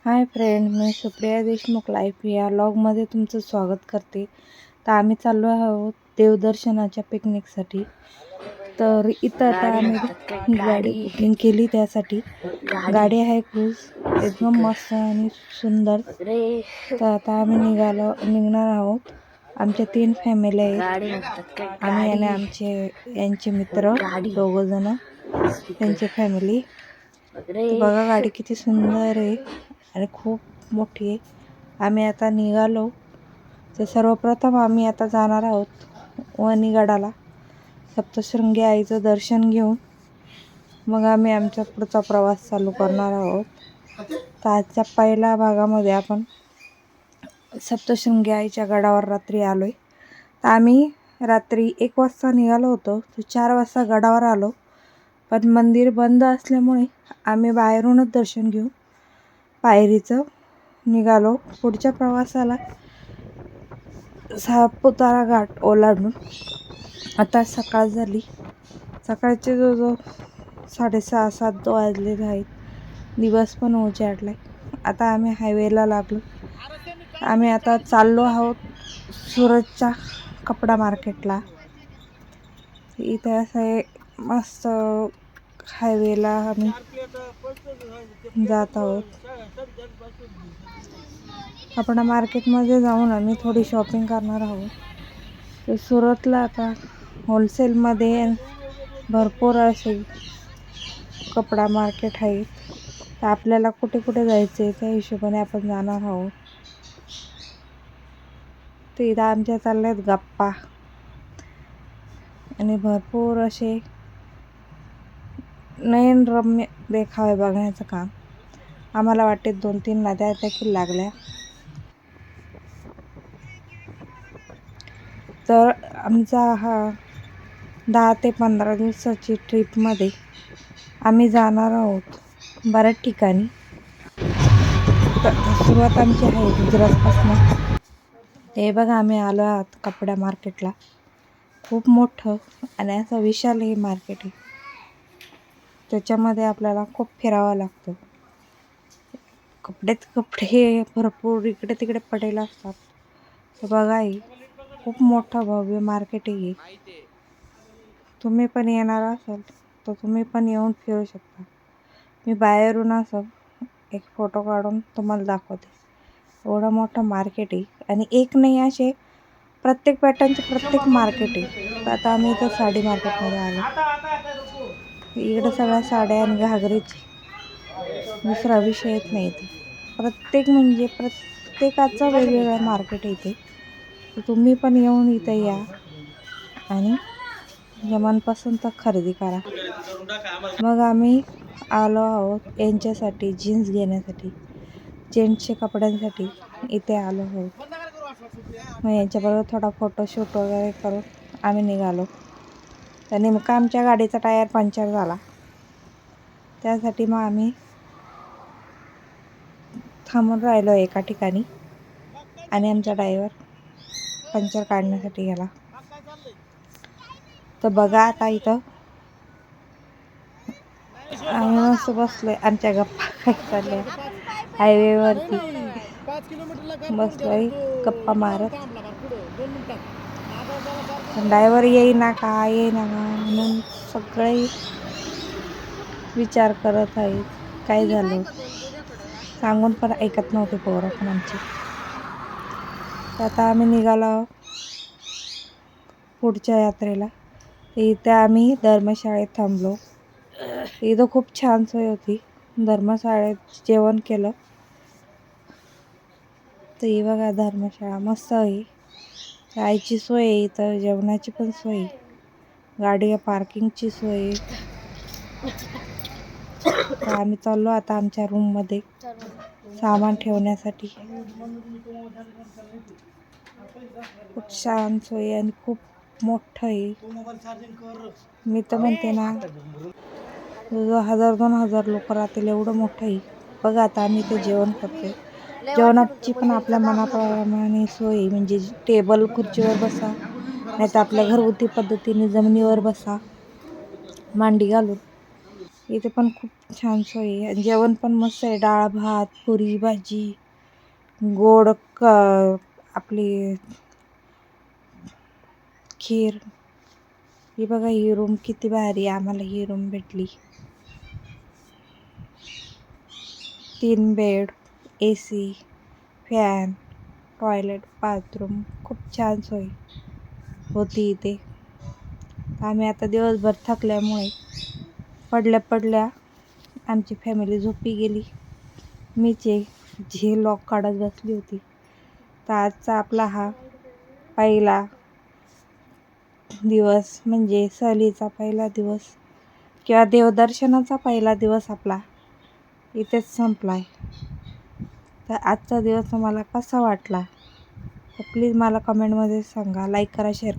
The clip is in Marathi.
हाय फ्रेंड, मी सुप्रिया देशमुख लाईफ या व्लॉगमध्ये तुमचं स्वागत करते. तर आम्ही चाललो आहोत देवदर्शनाच्या पिकनिकसाठी. तर इथं आता आम्ही गाडी बुकिंग केली त्यासाठी. गाडी आहे क्रूज, एकदम मस्त आणि सुंदर. तर आता आम्ही निघणार आहोत. आमच्या 3 फॅमिली आहेत. आम्ही आणि यांचे मित्र दोघंजण, त्यांची फॅमिली. बघा गाडी किती सुंदर आहे आणि खूप मोठी आहे. आम्ही आता निघालो. तर सर्वप्रथम आम्ही आता जाणार आहोत वणीगडाला, सप्तशृंगी आईचं दर्शन घेऊन मग आम्ही आमचा पुढचा प्रवास चालू करणार आहोत. तर आजच्या पहिल्या भागामध्ये आपण सप्तशृंगी आईच्या गडावर रात्री आलो आहे. तर आम्ही रात्री 1 वाजता निघालो होतो, तर 4 वाजता गडावर आलो. पण मंदिर बंद असल्यामुळे आम्ही बाहेरूनच दर्शन घेऊन पायरीचं निघालो. पुढच्या प्रवासाला सापुतारा घाट ओलांडून आता सकाळ झाली. सकाळचे जवळजवळ 6:30-7 वाजलेले आहेत. दिवस पण उजाडलाय. आता आम्ही हायवेला लागलो. आम्ही आता चाललो आहोत सुरतच्या कपडा मार्केटला. इथे असं मस्त हायवेला आम्ही जात आहोत. कपडा मार्केटमध्ये जाऊन आम्ही थोडी शॉपिंग करणार आहोत. तर सुरतला आता होलसेलमध्ये भरपूर असे कपडा मार्केट आहे. तर आपल्याला कुठे कुठे जायचं आहे त्या हिशोबाने आपण जाणार आहोत. तर इथं आमच्या चालल्यात गप्पा आणि भरपूर असे नयनरम्य देखावे बघण्याचं काम. आम्हाला वाटते 2-3 नद्या देखील लागल्या. तर आमचा हा 10 ते 15 दिवसाची ट्रिपमध्ये आम्ही जाणार आहोत बऱ्याच ठिकाणी. तर सुरुवात आमची आहे गुजरातपासून. हे बघा, आम्ही आलो आहोत कपड्या मार्केटला. खूप मोठं आणि असं विशाल हे मार्केट आहे. त्याच्यामध्ये आपल्याला खूप फिरावं लागतं. कपडे भरपूर इकडे तिकडे पडेल असतात. तर बघा, हे खूप मोठं भव्य मार्केट आहे. तुम्ही पण येणार असाल तर तुम्ही पण येऊन फिरू शकता. मी बाहेरून असं एक फोटो काढून तुम्हाला दाखवते. एवढं मोठं मार्केट आहे आणि एक नाही, असे प्रत्येक पॅटर्नचे प्रत्येक मार्केट आहे. तर आता आम्ही इथं साडी मार्केटमध्ये आलो. इकडं सगळ्या साड्या आणि घागरीची दुसरा विषयच नाही. इथे प्रत्येकाचं वेगवेगळं मार्केट आहे इथे. तर तुम्ही पण येऊन इथे या आणि मनपसंत खरेदी करा. मग आम्ही आलो आहोत यांच्यासाठी जीन्स घेण्यासाठी, जेंट्सच्या कपड्यांसाठी इथे आलो आहोत. मग यांच्याबरोबर थोडा फोटोशूट वगैरे करून आम्ही निघालो. तर नेमका आमच्या गाडीचा टायर पंक्चर झाला. त्यासाठी मग आम्ही थांबून राहिलो एका ठिकाणी आणि आमचा ड्रायव्हर पंक्चर काढण्यासाठी गेला. तर बघा, आता इथं आम्ही मस्त बसलोय. आमच्या गप्पा काय चालल्या हायवेवरती बसलोय गप्पा मारत. ड्रायव्हर येईना का म्हणून सगळे विचार करत आहेत काय झालं. सांगून पण ऐकत नव्हते पोरं पण आमची. तर आता आम्ही निघालो पुढच्या यात्रेला. इथे आम्ही धर्मशाळेत थांबलो. इथं खूप छान सोय होती. धर्मशाळेत जेवण केलं. तर ही बघा धर्मशाळा मस्त आहे. चायची सोय आहे इथं, जेवणाची पण सोय, गाडी पार्किंगची सोय. तर आम्ही चाललो आता आमच्या रूममध्ये सामान ठेवण्यासाठी. खूप छान सोय आणि खूप मोठं आहे. मी तर म्हणते ना, 1000-2000 लोक राहतील एवढं मोठं आहे. बघा, आता आम्ही ते जेवण करतोय. जेवणाची पण आपल्या मनाप्रमाणे सोय, म्हणजे टेबल खुर्चीवर बसा, नाही तर आपल्या घरगुती पद्धतीने जमिनीवर बसा मांडी घालून. इथे पण खूप छान सोय आहे आणि जेवण पण मस्त आहे. डाळ भात, पुरी भाजी, गोड आपली खीर. ही बघा, ही रूम किती भारी आहे. आम्हाला ही रूम भेटली. 3 bed, AC, fan, toilet, bathroom, खूप छान सोय होती इथे. आम्ही आता दिवसभर थकल्यामुळे पडल्या आमची फॅमिली झोपी गेली. मीच जे लॉक काढत बसली होती. तर आजचा आपला हा पहिला दिवस म्हणजे सहलीचा पहिला दिवस किंवा देवदर्शनाचा पहिला दिवस आपला इथेच संपला आहे. तर आजचा दिवस तुम्हाला कसा वाटला तर प्लीज मला कमेंटमध्ये सांगा. लाईक करा, शेअर करा.